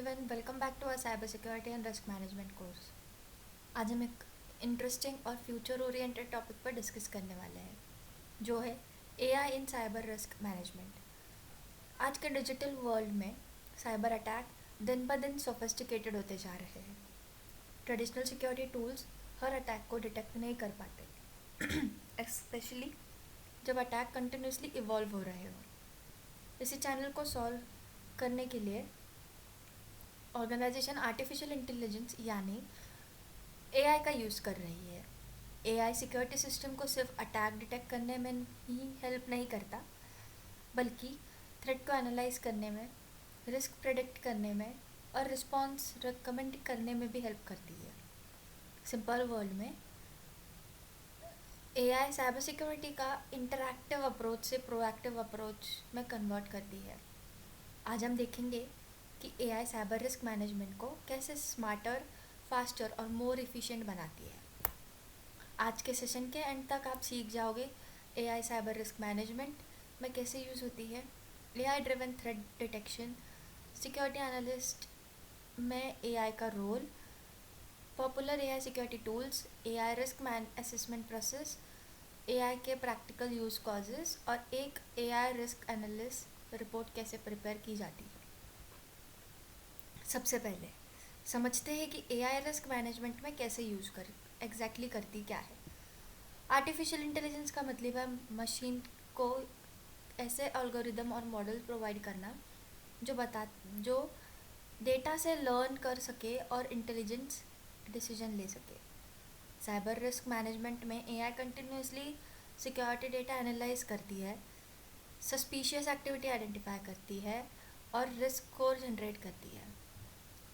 Everyone, welcome back to our cyber security and risk management course. आज हम एक interesting और फ्यूचर ओरिएंटेड टॉपिक पर डिस्कस करने वाले हैं, जो है AI in cyber risk management. आज के डिजिटल वर्ल्ड में साइबर अटैक दिन ब दिन सोफिस्टिकेटेड होते जा रहे हैं। ट्रेडिशनल सिक्योरिटी टूल्स हर अटैक को डिटेक्ट नहीं कर पाते, स्पेशली जब अटैक कंटिन्यूसली इवॉल्व हो रहे हो। इसी चैनल को सॉल्व करने के लिए ऑर्गेनाइजेशन आर्टिफिशियल इंटेलिजेंस यानी एआई का यूज़ कर रही है। एआई सिक्योरिटी सिस्टम को सिर्फ अटैक डिटेक्ट करने में ही हेल्प नहीं करता, बल्कि थ्रेट को एनालाइज करने में, रिस्क प्रेडिक्ट करने में और रिस्पॉन्स रिकमेंड करने में भी हेल्प करती है। सिंपल वर्ड में एआई साइबर सिक्योरिटी का इंटरैक्टिव अप्रोच से प्रोएक्टिव अप्रोच में कन्वर्ट करती है। आज हम देखेंगे कि एआई साइबर रिस्क मैनेजमेंट को कैसे स्मार्टर, फास्टर और मोर एफिशिएंट बनाती है। आज के सेशन के एंड तक आप सीख जाओगे एआई साइबर रिस्क मैनेजमेंट में कैसे यूज़ होती है, AI driven threat detection, security analyst में एआई का role, popular AI security tools, AI risk man assessment process, AI के प्रैक्टिकल यूज़ कॉजेस और एक एआई रिस्क एनालिस्ट रिपोर्ट कैसे प्रिपेयर की जाती है। सबसे पहले समझते हैं कि एआई रिस्क मैनेजमेंट में कैसे यूज़ एग्जैक्टली करती क्या है। आर्टिफिशियल इंटेलिजेंस का मतलब है मशीन को ऐसे एल्गोरिदम और मॉडल प्रोवाइड करना जो डेटा से लर्न कर सके और इंटेलिजेंस डिसीजन ले सके। साइबर रिस्क मैनेजमेंट में AI continuously security data analyse करती है, सस्पिशियस एक्टिविटी आइडेंटिफाई करती है और रिस्क स्कोर जनरेट करती है।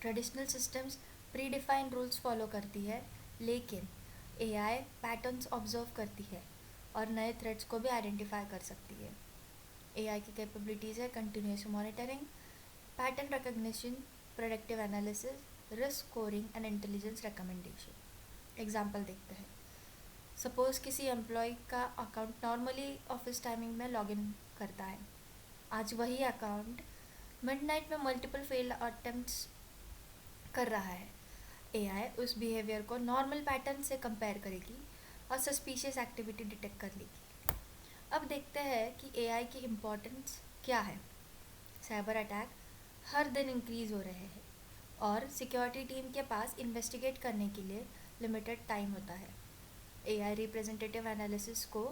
Traditional systems pre defined rules follow करती है, लेकिन एआई पैटर्न्स ऑब्जर्व करती है और नए थ्रेट्स को भी आइडेंटिफाई कर सकती है। एआई की कैपेबिलिटीज़ है continuous monitoring, pattern recognition, predictive analysis, risk scoring and intelligence recommendation. Example देखते हैं। सपोज़ किसी एम्प्लॉय का अकाउंट नॉर्मली ऑफिस टाइमिंग में लॉगिन करता है। आज वही अकाउंट मिडनाइट में मल्टीपल फेल्ड अटेम्प्ट्स कर रहा है। एआई उस बिहेवियर को नॉर्मल पैटर्न से कंपेयर करेगी और सस्पिशियस एक्टिविटी डिटेक्ट कर लेगी। अब देखते हैं कि एआई की इम्पोर्टेंस क्या है। साइबर अटैक हर दिन इंक्रीज़ हो रहे हैं और सिक्योरिटी टीम के पास इन्वेस्टिगेट करने के लिए लिमिटेड टाइम होता है। एआई रिप्रेजेंटेटिव एनालिसिस को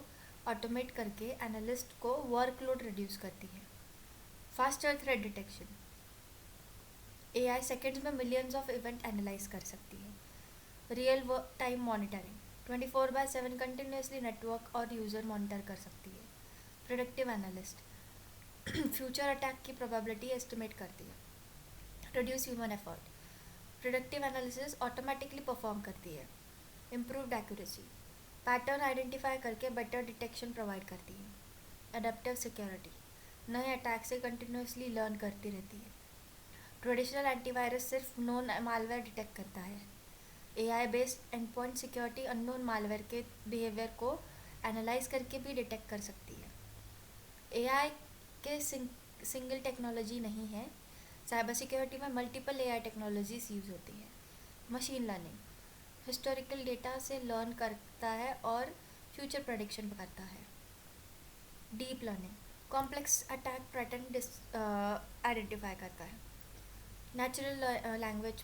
ऑटोमेट करके एनालिस्ट को वर्कलोड रिड्यूस करती है। Faster threat detection, AI seconds में मिलियंस ऑफ इवेंट एनालाइज कर सकती है। Real time monitoring, 24/7 continuously network और यूज़र मॉनिटर कर सकती है। प्रेडिक्टिव एनालिस्ट फ्यूचर अटैक की प्रोबेबिलिटी एस्टिमेट करती है। Reduce human effort, predictive analysis automatically perform करती है। इम्प्रूव्ड एक्यूरेसी, पैटर्न आइडेंटिफाई करके बेटर डिटेक्शन प्रोवाइड करती है। अडेप्टिव सिक्योरिटी, नए अटैक से कंटिन्यूसली लर्न करती रहती है। ट्रेडिशनल एंटीवायरस सिर्फ नोन मालवेयर डिटेक्ट करता है। AI based endpoint security unknown malware के बिहेवियर को एनालाइज करके भी डिटेक्ट कर सकती है। एआई के सिंगल टेक्नोलॉजी नहीं है। साइबर सिक्योरिटी में मल्टीपल एआई टेक्नोलॉजीज यूज़ होती है। मशीन लर्निंग हिस्टोरिकल डेटा से लर्न करता है और फ्यूचर प्रेडिक्शन करता है। Deep learning complex attack pattern identify करता है। नेचुरल लैंग्वेज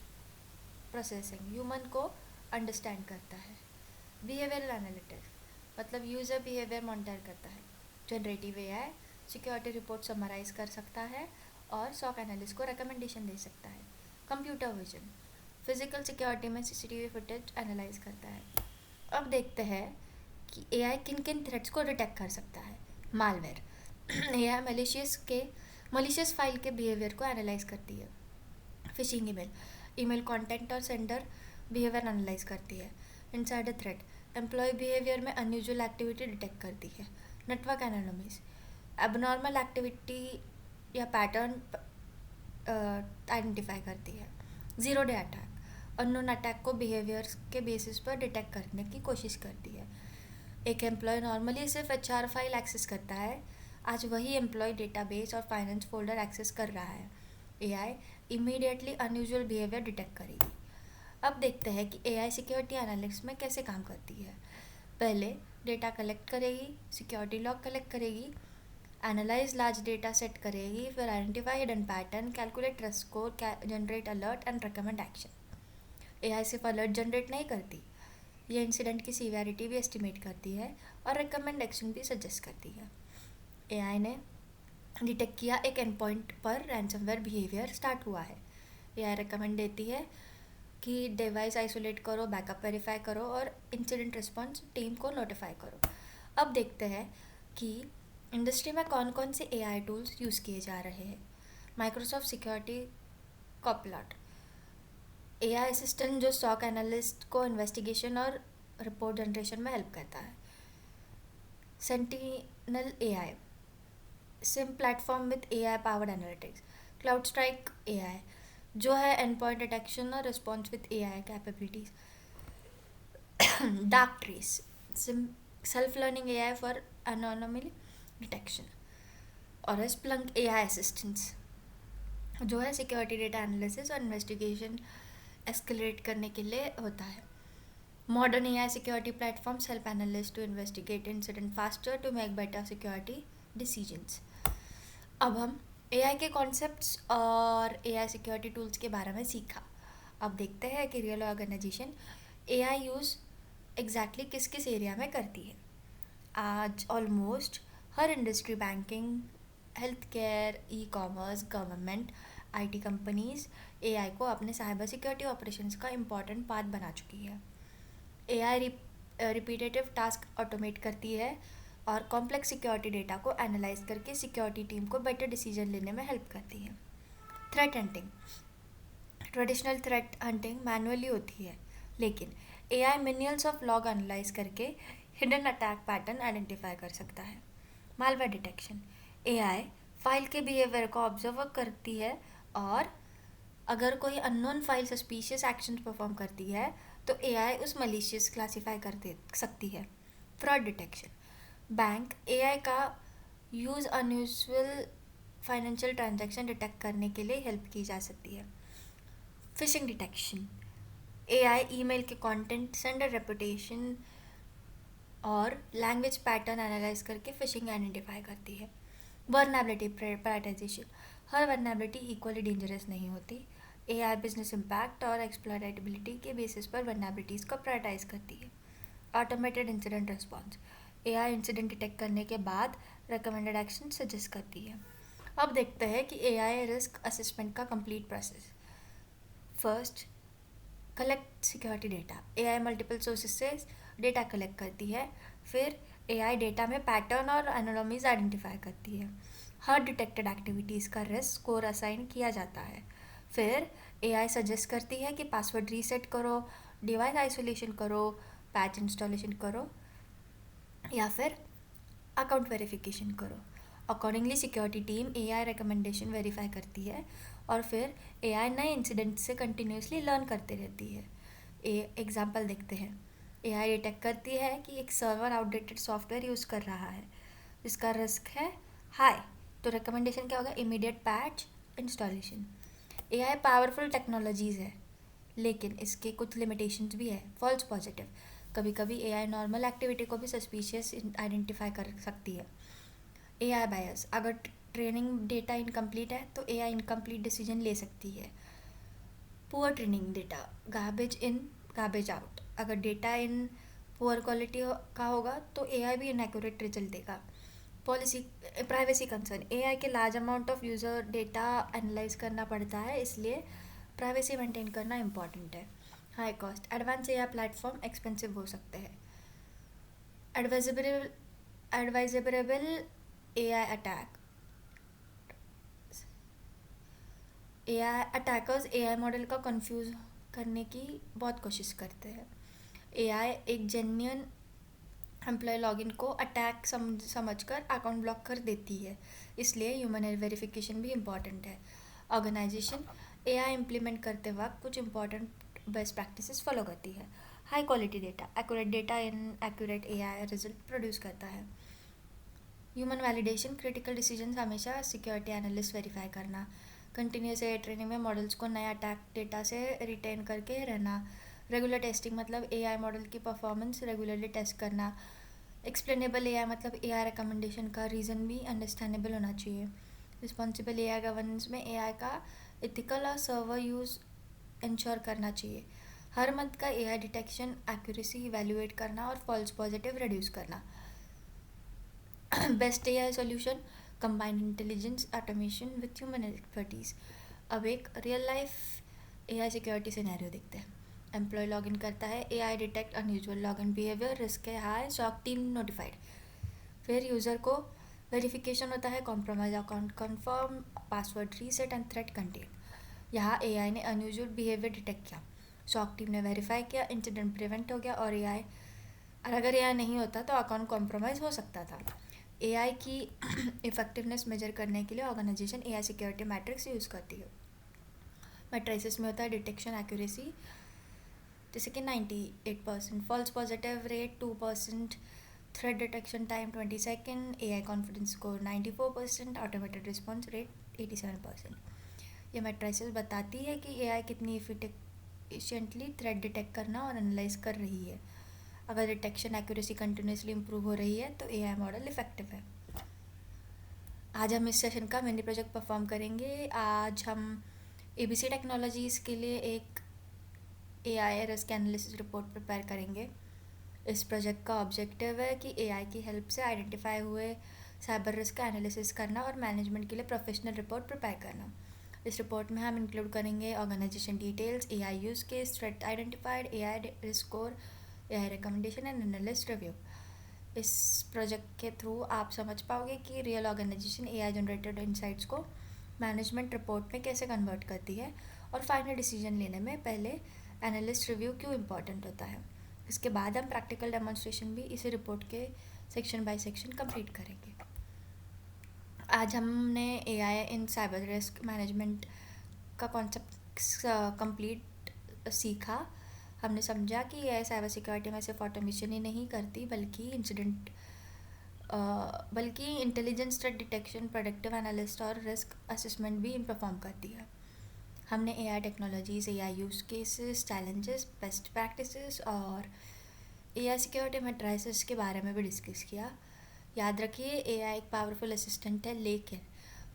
प्रोसेसिंग ह्यूमन को अंडरस्टैंड करता है। बिहेवियरल एनालिटिक्स मतलब यूज़र बिहेवियर मॉनिटर करता है। Generative AI security report summarise कर सकता है और सॉक एनालिस्ट को रिकमेंडेशन दे सकता है। कंप्यूटर विजन फिजिकल सिक्योरिटी में सीसीटीवी फुटेज एनालाइज करता है। अब देखते हैं कि एआई किन किन थ्रेट्स को डिटेक्ट कर सकता है। मालवेयर एआई मलिशियस फाइल के बिहेवियर को एनालाइज करती है। फिशिंग ईमेल कंटेंट और सेंडर बिहेवियर एनालाइज करती है। इनसाइडर थ्रेट एम्प्लॉय बिहेवियर में अनयूजुअल एक्टिविटी डिटेक्ट करती है। नेटवर्क एनानोमीज एबनॉर्मल एक्टिविटी या पैटर्न आइडेंटिफाई करती है। Zero day attack unknown attack को बिहेवियर्स के बेसिस पर डिटेक्ट करने की कोशिश करती है। एक एम्प्लॉय नॉर्मली सिर्फ एचआर फाइल एक्सेस करता है, आज वही एम्प्लॉय डेटाबेस और फाइनेंस फोल्डर एक्सेस कर रहा है। AI immediately unusual behaviour detect करेगी। अब देखते हैं कि एआई सिक्योरिटी एनालिटिक्स में कैसे काम करती है। पहले डेटा कलेक्ट करेगी, सिक्योरिटी लॉग कलेक्ट करेगी, एनालाइज लार्ज डेटा सेट करेगी, फिर identify hidden pattern, calculate trust score, generate alert and recommend action. AI सिर्फ अलर्ट जनरेट नहीं करती, ये इंसिडेंट की सीवियरिटी भी एस्टिमेट करती है और रिकमेंड एक्शन भी सजेस्ट करती है। एआई ने डिटेक्ट किया एक एंड पॉइंट पर रैंसमवेयर बिहेवियर स्टार्ट हुआ है। एआई रिकमेंड देती है कि डिवाइस आइसोलेट करो, बैकअप वेरीफाई करो और इंसिडेंट रिस्पॉन्स टीम को नोटिफाई करो। अब देखते हैं कि इंडस्ट्री में कौन कौन से एआई टूल्स यूज़ किए जा रहे हैं। Microsoft security Copilot, AI assistant जो SOC एनालिस्ट को इन्वेस्टिगेशन और रिपोर्ट जनरेशन में हेल्प करता है। Sentinel AI, SIEM platform with AI powered analytics. CrowdStrike AI जो है एंड पॉइंट डिटेक्शन और response with AI capabilities. Darktrace, self learning AI for anomaly detection. और Splunk AI assistants जो है security data analysis और investigation escalate करने के लिए होता है। Modern AI security platforms help analyst to investigate incident faster to make better security decisions. अब हम एआई के कॉन्सेप्ट्स और एआई सिक्योरिटी टूल्स के बारे में सीखा। अब देखते हैं कि real organisation AI use exactly किस किस एरिया में करती है। आज ऑलमोस्ट हर industry, banking, health care, e commerce, government, IT companies AI को अपने साइबर सिक्योरिटी ऑपरेशंस का इम्पॉर्टेंट पार्ट बना चुकी है। एआई रिपीटेटिव टास्क ऑटोमेट करती है और कॉम्प्लेक्स सिक्योरिटी डेटा को एनालाइज करके सिक्योरिटी टीम को बेटर डिसीजन लेने में हेल्प करती है। Threat hunting, traditional threat hunting manually होती है, लेकिन AI millions of log analyse करके हिडन अटैक पैटर्न आइडेंटिफाई कर सकता है। मालवेयर डिटेक्शन, एआई फाइल के बिहेवियर को ऑब्जर्व करती है और अगर कोई unknown file suspicious action perform करती है तो एआई उस मलिशियस क्लासीफाई कर दे सकती है। फ्रॉड डिटेक्शन, बैंक एआई का use unusual financial transaction detect करने के लिए हेल्प की जा सकती है। फिशिंग डिटेक्शन, एआई ईमेल के कंटेंट, सेंडर रेपुटेशन और लैंग्वेज पैटर्न एनालाइज करके फिशिंग आइडेंटिफाई करती है। वर्नेबिलिटी प्रायोरिटाइजेशन, हर वर्नेबिलिटी इक्वली डेंजरस नहीं होती। एआई बिजनेस इम्पैक्ट और एक्सप्लॉयटेबिलिटी के बेसिस पर वर्नेबिलिटीज़ को प्रायोरिटाइज करती है। Automated incident response, AI incident detect करने के बाद रिकमेंडेड एक्शन सजेस्ट करती है। अब देखते हैं कि एआई रिस्क असेसमेंट का complete process. First, collect security data, AI multiple sources से डेटा कलेक्ट करती है। फिर एआई डेटा में पैटर्न और एनोमलीज आइडेंटिफाई करती है। हर डिटेक्टेड एक्टिविटीज़ का रिस्क स्कोर असाइन किया जाता है। फिर एआई सजेस्ट करती है कि पासवर्ड रीसेट करो, डिवाइस आइसोलेशन करो, पैच इंस्टॉलेशन करो या फिर अकाउंट वेरिफिकेशन करो। Accordingly security team AI recommendation verify करती है और फिर एआई नए इंसिडेंट से कंटिन्यूसली लर्न करते रहती है। एग्जांपल देखते हैं। एआई डिटेक्ट करती है कि एक सर्वर आउटडेटेड सॉफ्टवेयर यूज़ कर रहा है, इसका रिस्क है हाई, तो रिकमेंडेशन क्या होगा, immediate patch installation. AI powerful technologies है, लेकिन इसके कुछ लिमिटेशंस भी है। फॉल्स पॉजिटिव, कभी कभी एआई नॉर्मल एक्टिविटी को भी सस्पिशियस आइडेंटिफाई कर सकती है। एआई बायस, अगर ट्रेनिंग डेटा इनकम्प्लीट है तो एआई इनकम्प्लीट डिसीजन ले सकती है। Poor training data, garbage in garbage out, अगर डेटा इन पुअर क्वालिटी का होगा तो एआई भी इनएक्यूरेट रिजल्ट देगा। पॉलिसी प्राइवेसी कंसर्न, एआई के large amount of user data analyse करना पड़ता है, इसलिए प्राइवेसी मेंटेन करना इम्पॉर्टेंट है। High cost, advance AI platform expensive हो सकते हैं। Advisable AI attack, AI attackers AI model का कंफ्यूज करने की बहुत कोशिश करते हैं। एआई एक जेन्युइन एम्प्लॉय लॉगिन को अटैक समझकर अकाउंट ब्लॉक कर देती है, इसलिए ह्यूमन वेरिफिकेशन भी इम्पॉर्टेंट है। ऑर्गेनाइजेशन एआई इम्प्लीमेंट करते वक्त कुछ इंपॉर्टेंट बेस्ट प्रैक्टिसेस फॉलो करती है। High quality data, accurate data inaccurate AI result produce करता है। ह्यूमन वैलिडेशन, क्रिटिकल डिसीजंस हमेशा सिक्योरिटी एनालिस्ट वेरीफाई करना। कंटिन्यूस एआई ट्रेनिंग में मॉडल्स को नया अटैक डेटा से रिटेन करके रहना। रेगुलर टेस्टिंग मतलब एआई मॉडल की परफॉर्मेंस रेगुलरली टेस्ट करना। एक्सप्लेनेबल एआई मतलब एआई रिकमेंडेशन का रीज़न भी अंडरस्टैंडेबल होना चाहिए। रिस्पॉन्सिबल एआई गवर्नेंस में एआई का इथिकल और सर्वर यूज़ इंश्योर करना चाहिए। हर मंथ का एआई डिटेक्शन एक्यूरेसी इवेल्युएट करना और फॉल्स पॉजिटिव रिड्यूस करना। Best AI solution combine intelligence automation with human expertise. अब एक real life AI security scenario देखते हैं। एम्प्लॉय लॉगिन करता है, AI detect unusual login behaviour, risk है हाई, सॉक टीम नोटिफाइड। फिर यूज़र को वेरिफिकेशन होता है, compromise account confirm, password reset and threat contain. यहाँ एआई ने अनयूजुअल बिहेवियर डिटेक्ट किया, सॉक टीम ने वेरीफाई किया, इंसिडेंट प्रिवेंट हो गया। और अगर एआई नहीं होता तो अकाउंट कॉम्प्रोमाइज़ हो सकता था। एआई की इफेक्टिवनेस मेजर करने के लिए organisation AI security metrics use करती है। मैट्रिसेस में होता है डिटेक्शन एक्यूरेसी जैसे कि 98%, false positive rate 2%, threat detection time 20 second, AI confidence score 94%, automated response rate 87%। ये मैट्रिसेस बताती है कि एआई कितनी एफिशिएंटली थ्रेट डिटेक्ट करना और एनालाइज कर रही है। अगर डिटेक्शन एक्यूरेसी कंटिन्यूसली इंप्रूव हो रही है तो एआई मॉडल इफेक्टिव है। आज हम इस सेशन का मिनी प्रोजेक्ट परफॉर्म करेंगे। आज हम एबीसी टेक्नोलॉजीज़ के लिए एक AI risk analysis report prepare करेंगे। इस प्रोजेक्ट का ऑब्जेक्टिव है कि एआई की हेल्प से आइडेंटिफाई हुए साइबर रिस्क का एनालिसिस करना और मैनेजमेंट के लिए प्रोफेशनल रिपोर्ट प्रिपेयर करना। इस रिपोर्ट में हम इंक्लूड करेंगे organisation details, AI use case, threat identified, AI risk score, AI recommendation and analyst review. इस प्रोजेक्ट के थ्रू आप समझ पाओगे कि real organisation AI generated insights को मैनेजमेंट रिपोर्ट में कैसे कन्वर्ट करती है और फाइनल डिसीजन लेने में पहले एनालिस्ट रिव्यू क्यों इम्पॉर्टेंट होता है। इसके बाद हम प्रैक्टिकल डेमोन्स्ट्रेशन भी इसी रिपोर्ट के सेक्शन बाय सेक्शन कंप्लीट करेंगे। आज हमने AI in cyber risk management का कॉन्सेप्ट कंप्लीट सीखा। हमने समझा कि एआई साइबर सिक्योरिटी में सिर्फ ऑटोमेशन ही नहीं करती बल्कि intelligence threat detection, productive analyst और रिस्क असेसमेंट भी परफॉर्म करती है। हमने AI technologies, AI use cases, challenges, best practices और एआई सिक्योरिटी मैट्रिसेस के बारे में भी डिस्कस किया। याद रखिए एआई एक पावरफुल असिस्टेंट है, लेकिन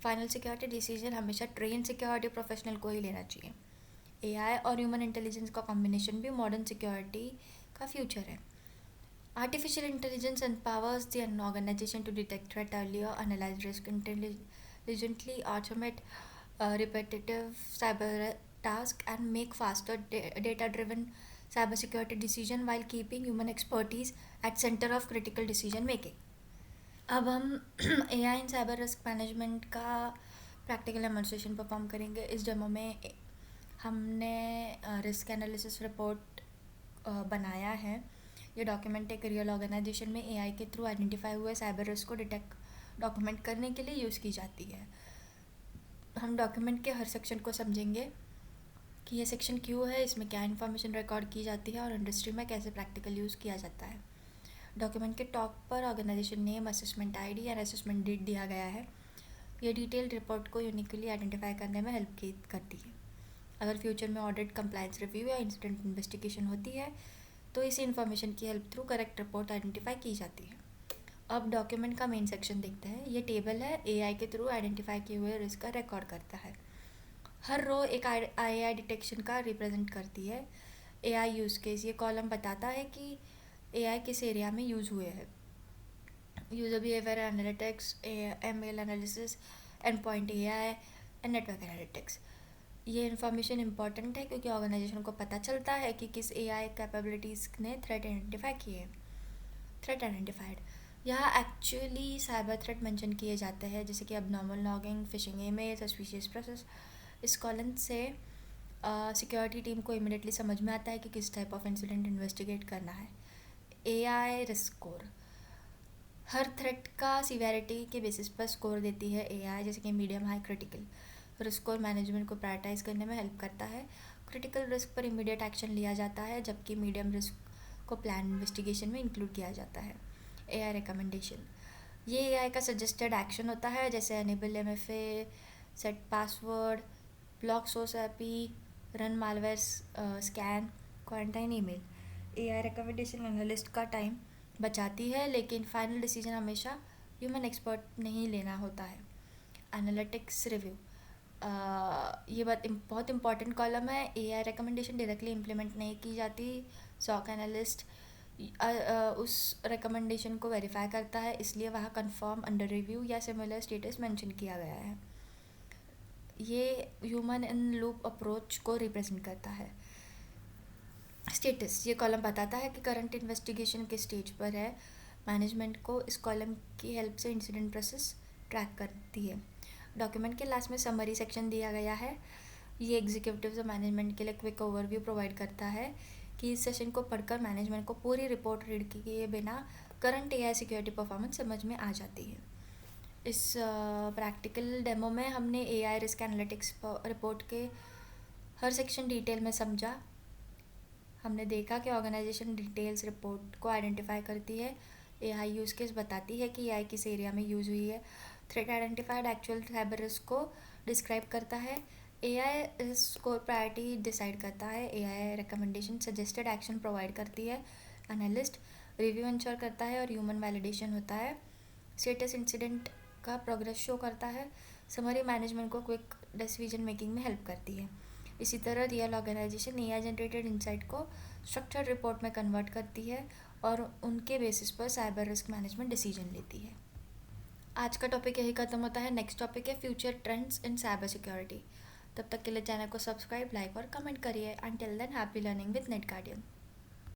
फाइनल सिक्योरिटी डिसीजन हमेशा ट्रेन सिक्योरिटी प्रोफेशनल को ही लेना चाहिए। एआई और ह्यूमन इंटेलिजेंस का कॉम्बिनेशन भी मॉडर्न सिक्योरिटी का फ्यूचर है। Artificial intelligence empowers the organization to detect threat earlier, analyze risk intelligently, automate repetitive cyber tasks, and make faster data-driven cybersecurity decision while keeping human expertise at center of critical decision making. अब हम AI in cyber risk management का practical demonstration perform करेंगे। इस demo में हमने risk analysis report बनाया है। ये डॉक्यूमेंट एक रियल ऑर्गेनाइजेशन में एआई के थ्रू आइडेंटिफाई हुए साइबर रिस्क को डिटेक्ट डॉक्यूमेंट करने के लिए यूज़ की जाती है। हम डॉक्यूमेंट के हर सेक्शन को समझेंगे कि ये सेक्शन क्यों है, इसमें क्या इन्फॉर्मेशन रिकॉर्ड की जाती है और इंडस्ट्री में कैसे प्रैक्टिकल यूज़ किया जाता है। डॉक्यूमेंट के टॉप पर ऑर्गेनाइजेशन नेम, असेसमेंट आईडी और असेसमेंट डेट दिया गया है। ये डिटेल्ड रिपोर्ट को यूनिकली आइडेंटिफाई करने में हेल्प करती है। अगर फ्यूचर में ऑडिट, कंप्लायंस रिव्यू या इंसिडेंट इन्वेस्टिगेशन होती है तो इसी इन्फॉर्मेशन की help through correct report identify की जाती है। अब डॉक्यूमेंट का मेन सेक्शन देखते हैं। ये टेबल है, एआई के थ्रू आइडेंटिफाई किए हुए रिस्क का रिकॉर्ड करता है। हर रो एक एआई डिटेक्शन का रिप्रेजेंट करती है। एआई यूज़ केस, ये कॉलम बताता है कि एआई किस एरिया में यूज़ हुए हैं। User behaviour analytics, ML analysis, and point AI and network analytics. ये इन्फॉर्मेशन इंपॉर्टेंट है क्योंकि ऑर्गेनाइजेशन को पता चलता है कि किस एआई कैपेबिलिटीज़ ने थ्रेट आइडेंटिफाई किए। थ्रेट आइडेंटिफाइड, यहाँ एक्चुअली साइबर थ्रेट मेंशन किए जाते हैं जैसे कि abnormal logging, phishing email, suspicious process. इस कॉलम से सिक्योरिटी टीम को इमीडिएटली समझ में आता है कि किस टाइप ऑफ इंसिडेंट इन्वेस्टिगेट करना है। एआई रिस्क स्कोर, हर थ्रेट का सीवियरिटी के बेसिस पर स्कोर देती है एआई, जैसे कि medium, high, critical. Risk score management को प्रायोरिटाइज करने में हेल्प करता है। क्रिटिकल रिस्क पर इमीडिएट एक्शन लिया जाता है, जबकि मीडियम रिस्क को प्लान इन्वेस्टिगेशन में इंक्लूड किया जाता है। एआई रिकमेंडेशन, ये एआई का सजेस्टेड एक्शन होता है, जैसे enable MFA, set password, block source IP, run malware scan, quarantine email. AI recommendation analyst का टाइम बचाती है, लेकिन फाइनल डिसीजन हमेशा ह्यूमन एक्सपर्ट नहीं लेना होता है। एनालिटिक्स रिव्यू, ये बहुत इंपॉर्टेंट कॉलम है। एआई रिकमेंडेशन डायरेक्टली इम्प्लीमेंट नहीं की जाती। सॉक एनालिस्ट उस रिकमेंडेशन को वेरीफाई करता है, इसलिए वहाँ कंफर्म, अंडर रिव्यू या सिमिलर स्टेटस मेंशन किया गया है। ये ह्यूमन इन लूप अप्रोच को रिप्रेजेंट करता है। स्टेटस, ये कॉलम बताता है कि करंट इन्वेस्टिगेशन किस स्टेज पर है। मैनेजमेंट को इस कॉलम की हेल्प से इंसिडेंट प्रोसेस ट्रैक करती है। डॉक्यूमेंट के लास्ट में समरी सेक्शन दिया गया है। ये एग्जीक्यूटिव्स और मैनेजमेंट के लिए क्विक ओवरव्यू प्रोवाइड करता है कि इस सेशन को पढ़कर मैनेजमेंट को पूरी रिपोर्ट रीड किए बिना करंट एआई सिक्योरिटी परफॉर्मेंस समझ में आ जाती है। इस प्रैक्टिकल डेमो में हमने एआई रिस्क एनालिटिक्स रिपोर्ट के हर सेक्शन डिटेल में समझा। हमने देखा कि ऑर्गेनाइजेशन डिटेल्स रिपोर्ट को आइडेंटिफाई करती है, एआई यूज़ केस बताती है कि एआई किस एरिया में यूज़ हुई है, threat identified actual cyber risk को डिस्क्राइब करता है, एआई रिस्क को प्रायोरिटी डिसाइड करता है, AI recommendation suggested action provide करती है, एनालिस्ट रिव्यू इंश्योर करता है और ह्यूमन वैलिडेशन होता है, स्टेटस इंसिडेंट का प्रोग्रेस शो करता है, समरी मैनेजमेंट को क्विक डिसीजन मेकिंग में हेल्प करती है। इसी तरह real organisation AI generated insight को स्ट्रक्चर्ड रिपोर्ट में कन्वर्ट करती है और उनके बेसिस पर साइबर रिस्क मैनेजमेंट डिसीजन लेती है। आज का टॉपिक यही खत्म होता है। नेक्स्ट टॉपिक है future trends in cyber security. तब तक के लिए चैनल को सब्सक्राइब, लाइक और कमेंट करिए। Until then, happy learning with Net guardian.